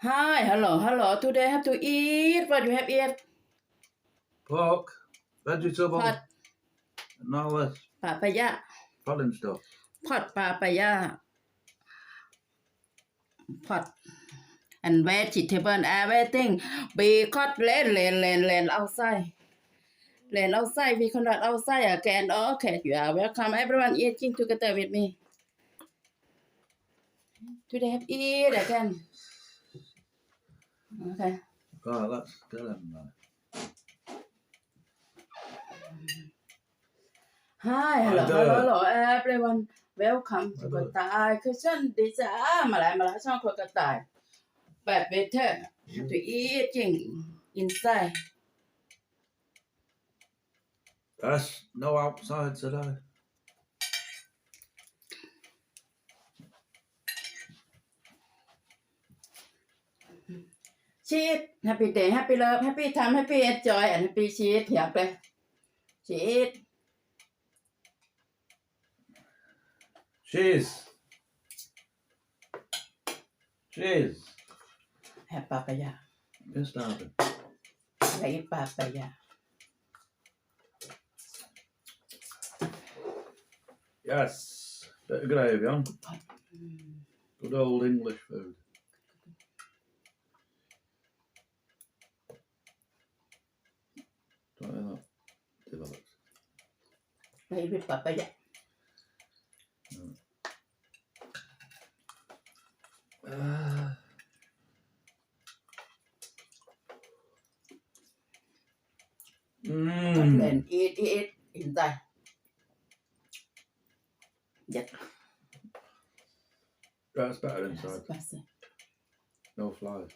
Hi, hello. Today I have to eat. What you have eat? Pork, vegetable, Pot and all this papaya. pudding stuff. Pot papaya. Pot and vegetable everything. Because land outside. Land outside. We cannot outside again. Okay, you are welcome. Everyone eating together with me. Today have eat again. Okay. Right, let's get them. Hi, hello everyone. Welcome to กระต่ายคือฉันดีจ้ามาแล้วช่องคนกระต่ายแบบ better have to eating inside Yes, no outside today. cheat happy day happy love happy time happy enjoy and happy cheat อยากไป cheat Cheese. Cheese. have papaya You're starving. like papaya Yes. Bit of gravy on. Good old English food. Don't know that develops. like papaya and eat inside yes That's better inside. spicy No flies.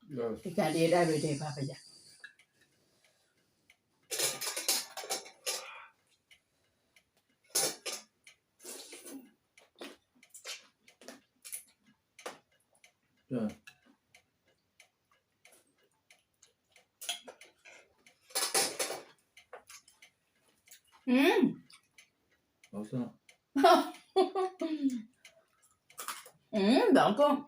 Yes. you can eat every day papaya Yeah. What's that? Don't go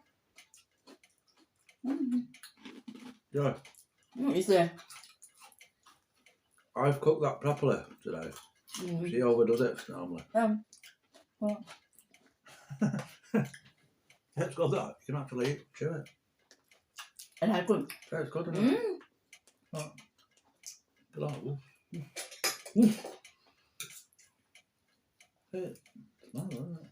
Yeah. you see I've cooked that properly today. She overdoes it normally. Well, It's got that. You can actually chew it. and I could Yeah, it's good enough. Oh. Good on, wolf. Hey, smell, isn't it?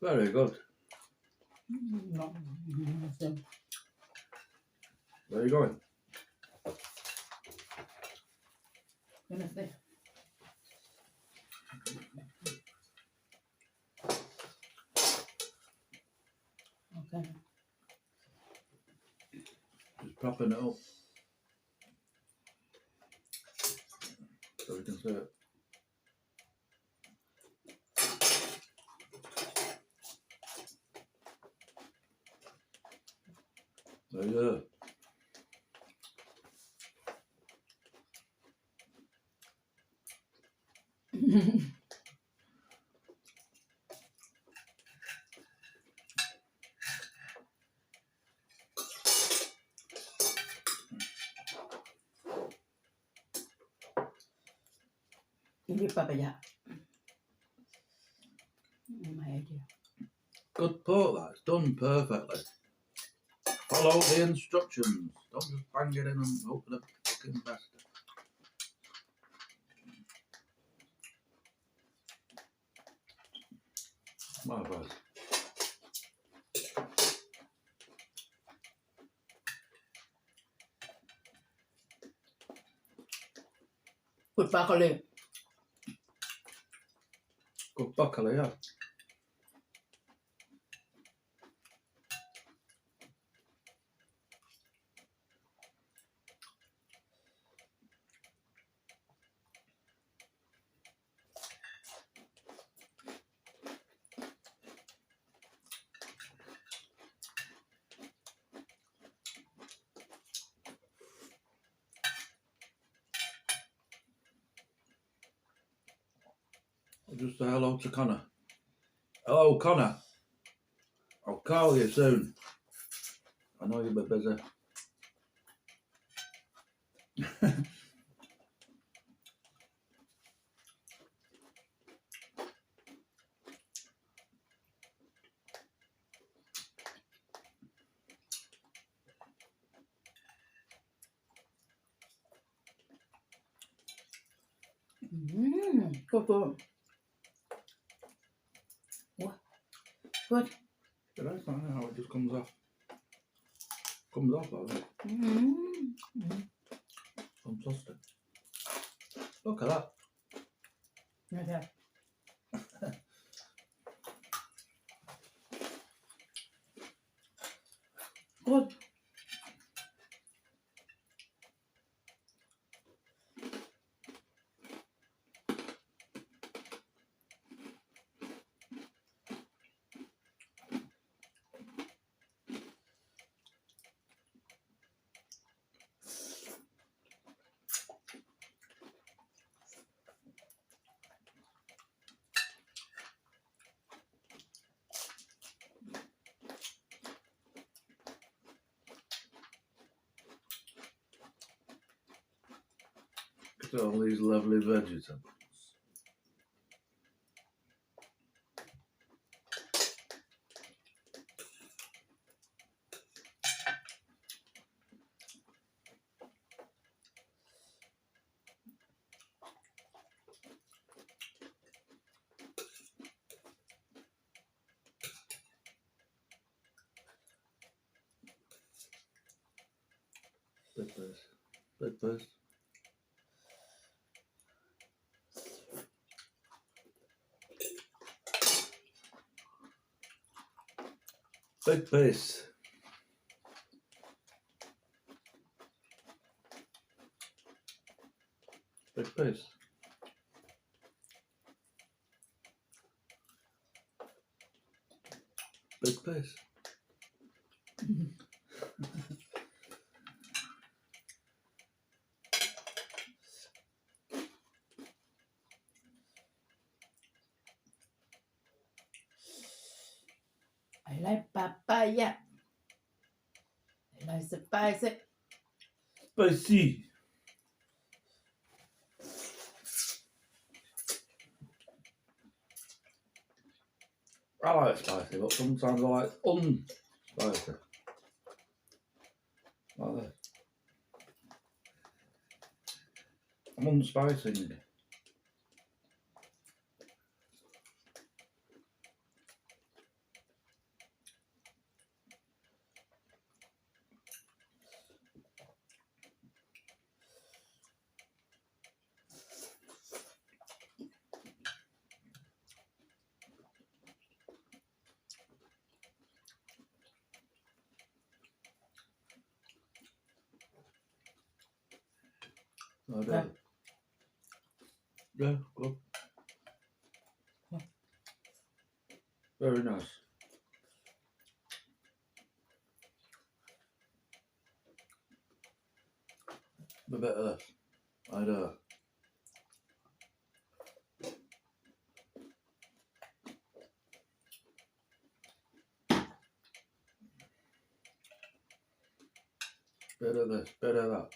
Very good. Where are you going? Okay. Just propping it up. So we can see it. There you go. Maybe papaya. My idea. Good pork, that's done perfectly. Follow the instructions. Don't just bang it in and hope for the fucking best. Marvellous. Good broccoli. Good broccoli, yeah. I'll just say hello to Connor. Hello, Connor. I'll call you soon. I know you'll be busy. Good, good. What? Good. Did I find how it just comes off? Comes off like that. Fantastic. Look at that. Okay. Good. Look at all these lovely vegetables. Big place. Big place. Big place. Big place. Big place. I like papaya. I like spicy. Spicy. I like spicy, but sometimes I like unspicy. Like this. I'm unspicing. I do. Yeah. Yeah, good. Very nice. A bit of this. I do. Bit of this, bit of that.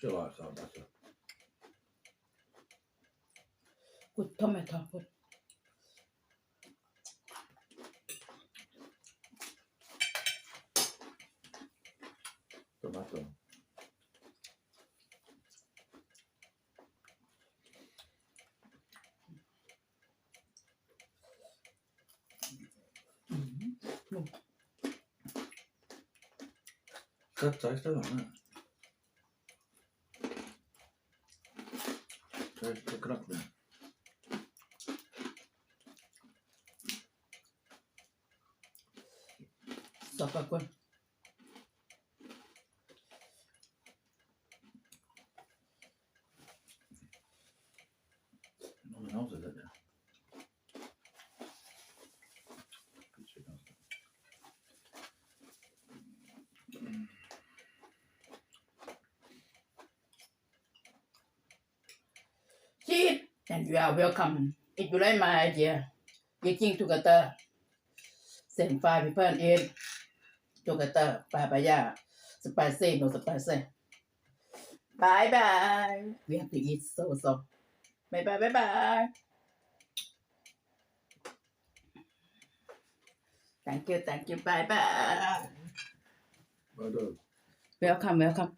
still like that better. Good tomato. Good. Tomato. Good taste, isn't it? Taste the crackling. Super good. No one knows it, is it? Pizza knows it. Cheese, and you are welcome. If you like my idea, eating together. Same 5 people eat together. Papaya, spicy, no spicy. Bye bye. We have to eat so. Bye bye. Thank you. Bye bye. Well done. Welcome.